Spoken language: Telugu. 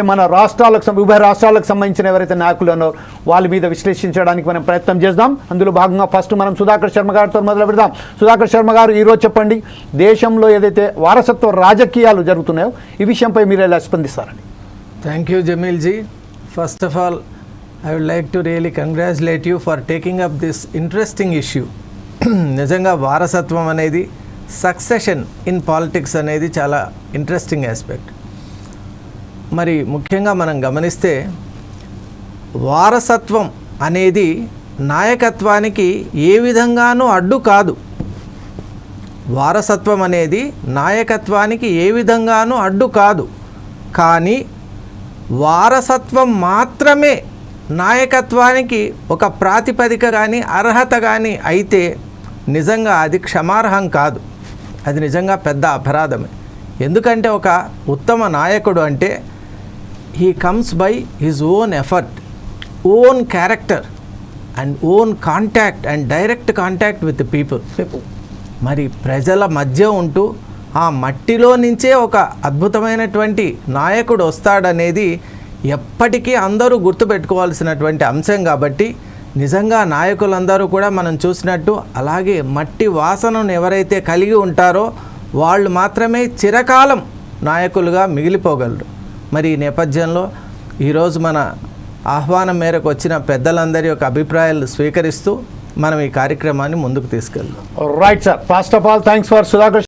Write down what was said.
మన ఉభయ రాష్ట్రాలకు సంబంధించిన ఎవరైతే నాయకులు ఉన్నారో వాళ్ళ మీద విశ్లేషించడానికి మనం ప్రయత్నం చేద్దాం. అందులో భాగంగా ఫస్ట్ మనం సుధాకర్ శర్మ గారితో మొదలు పెడదాం. సుధాకర్ శర్మ గారు, ఈరోజు చెప్పండి, దేశంలో ఏదైతే వారసత్వ రాజకీయాలు జరుగుతున్నాయో ఈ విషయంపై మీరు ఎలా స్పందిస్తారని. Thank you Jameel ji. First of all I would like to really congratulate you for taking up this interesting issue. నిజంగా వారసత్వం అనేది, సక్సెషన్ ఇన్ పాలిటిక్స్ అనేది చాలా ఇంట్రెస్టింగ్ ఆస్పెక్ట్. మరి ముఖ్యంగా మనం గమనిస్తే వారసత్వం అనేది నాయకత్వానికి ఏ విధంగానూ అడ్డు కాదు. వారసత్వం అనేది నాయకత్వానికి ఏ విధంగానూ అడ్డు కాదు. కానీ వారసత్వం మాత్రమే నాయకత్వానికి ఒక ప్రాతిపదిక కానీ అర్హత కానీ అయితే నిజంగా అది క్షమార్హం కాదు. అది నిజంగా పెద్ద అపరాధమే. ఎందుకంటే ఒక ఉత్తమ నాయకుడు అంటే he comes by his own effort, own character and own contact and direct contact with the people. మరి ప్రజల మధ్య ఉంటూ ఆ మట్టిలో నుంచే ఒక అద్భుతమైనటువంటి నాయకుడు వస్తాడనేది ఎప్పటికీ అందరూ గుర్తుపెట్టుకోవాల్సినటువంటి అంశం. కాబట్టి నిజంగా నాయకులందరూ కూడా మనం చూసినట్టు అలాగే మట్టి వాసనను ఎవరైతే కలిగి ఉంటారో వాళ్ళు మాత్రమే చిరకాలం నాయకులుగా మిగిలిపోగలరు. మరి ఈ నేపథ్యంలో ఈరోజు మన ఆహ్వానం మేరకు వచ్చిన పెద్దలందరి యొక్క అభిప్రాయాలు స్వీకరిస్తూ మనం ఈ కార్యక్రమాన్ని ముందుకు తీసుకెళ్దాం. Right sir, first of all thanks for Sudhakar